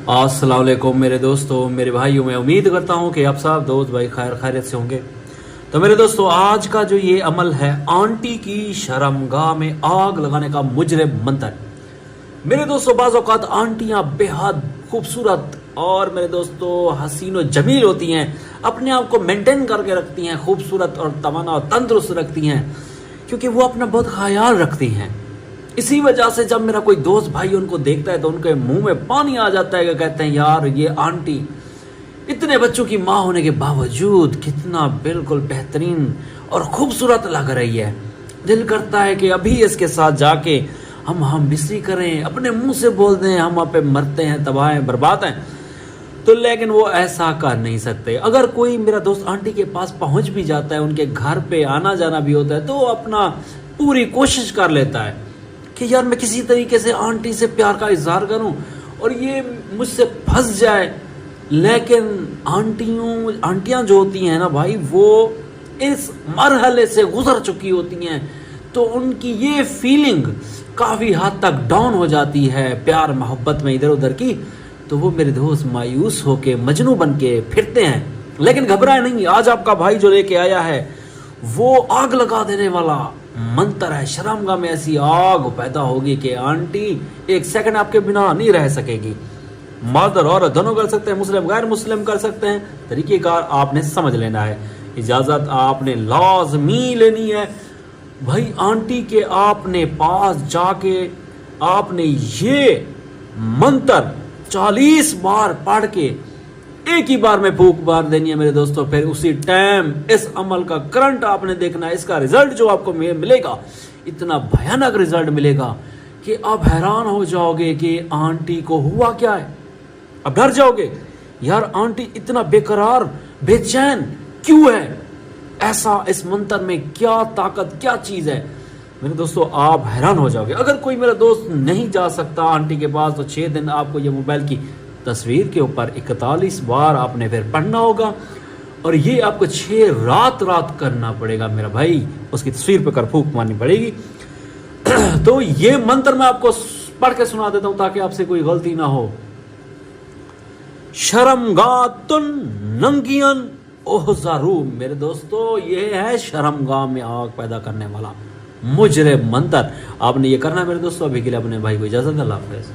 अस्सलाम वालेकुम मेरे दोस्तों, मेरे भाइयों। मैं उम्मीद करता हूँ कि आप सब दोस्त भाई खैरियत से होंगे। तो मेरे दोस्तों, आज का जो ये अमल है, आंटी की शर्मगाह में आग लगाने का मुजरिम मंत्र। मेरे दोस्तों, बाज़ औक़ात आंटियां बेहद खूबसूरत और मेरे दोस्तों हसीन व जमील होती हैं, अपने आप को मेंटेन करके रखती हैं, खूबसूरत और तवाना और तंदुरुस्त रखती हैं, क्योंकि वो अपना बहुत ख्याल रखती हैं। इसी वजह से जब मेरा कोई दोस्त भाई उनको देखता है तो उनके मुंह में पानी आ जाता है कि कहते हैं यार, ये आंटी इतने बच्चों की माँ होने के बावजूद कितना बिल्कुल बेहतरीन और खूबसूरत लग रही है। दिल करता है कि अभी इसके साथ जाके हम बिस्री करें, अपने मुंह से बोल दें हम आप पे मरते हैं, तबाह हैं, बर्बाद हैं। तो लेकिन वो ऐसा कर नहीं सकते। अगर कोई मेरा दोस्त आंटी के पास पहुंच भी जाता है, उनके घर पे आना जाना भी होता है, तो वो अपना पूरी कोशिश कर लेता है कि यार मैं किसी तरीके से आंटी से प्यार का इजहार करूं और ये मुझसे फंस जाए। लेकिन आंटियां जो होती हैं ना भाई, वो इस मरहले से गुजर चुकी होती हैं, तो उनकी ये फीलिंग काफ़ी हद तक डाउन हो जाती है प्यार मोहब्बत में इधर उधर की। तो वो मेरे दोस्त मायूस होके मजनू बन के फिरते हैं। लेकिन घबराए नहीं, आज आपका भाई जो लेके आया है वो आग लगा देने वाला मंत्र है। शर्मगाह में ऐसी आग पैदा होगी कि आंटी एक सेकंड आपके बिना नहीं रह सकेगी। मर्द और औरत दोनों कर सकते हैं, मुस्लिम गैर मुस्लिम कर सकते हैं। तरीकेकार आपने समझ लेना है, इजाजत आपने लाजमी लेनी है भाई। आंटी के आपने पास जाके आपने ये मंत्र 40 बार पढ़ के एक ही बार में फूंक मार देनी है मेरे दोस्तों। फिर उसी टाइम इस अमल का करंट आपने देखना है। इसका रिजल्ट जो आपको मिलेगा, इतना भयानक रिजल्ट मिलेगा कि आप हैरान हो जाओगे कि आंटी को हुआ क्या है। अब डर जाओगे, यार आंटी इतना बेकरार बेचैन क्यों है, ऐसा इस मंत्र में क्या ताकत, क्या चीज है मेरे दोस्तों, आप हैरान हो जाओगे। अगर कोई मेरा दोस्त नहीं जा सकता आंटी के पास, तो 6 दिन आपको ये मोबाइल की तस्वीर के ऊपर 41 बार आपने फिर पढ़ना होगा और ये आपको 6 रात करना पड़ेगा मेरा भाई। उसकी तस्वीर पे कर फूंक मारनी पड़ेगी। तो ये मंत्र मैं आपको पढ़ के सुना देता हूं ताकि आपसे कोई गलती ना हो। शर्मगातुन नंगियन ओहजारू। मेरे दोस्तों, ये है शर्मगाह में आग पैदा करने वाला मुजरिम मंत्र। आपने ये करना है मेरे दोस्तों। अभी के लिए अपने भाई को इजाजत, अल्लाह हाफिज़।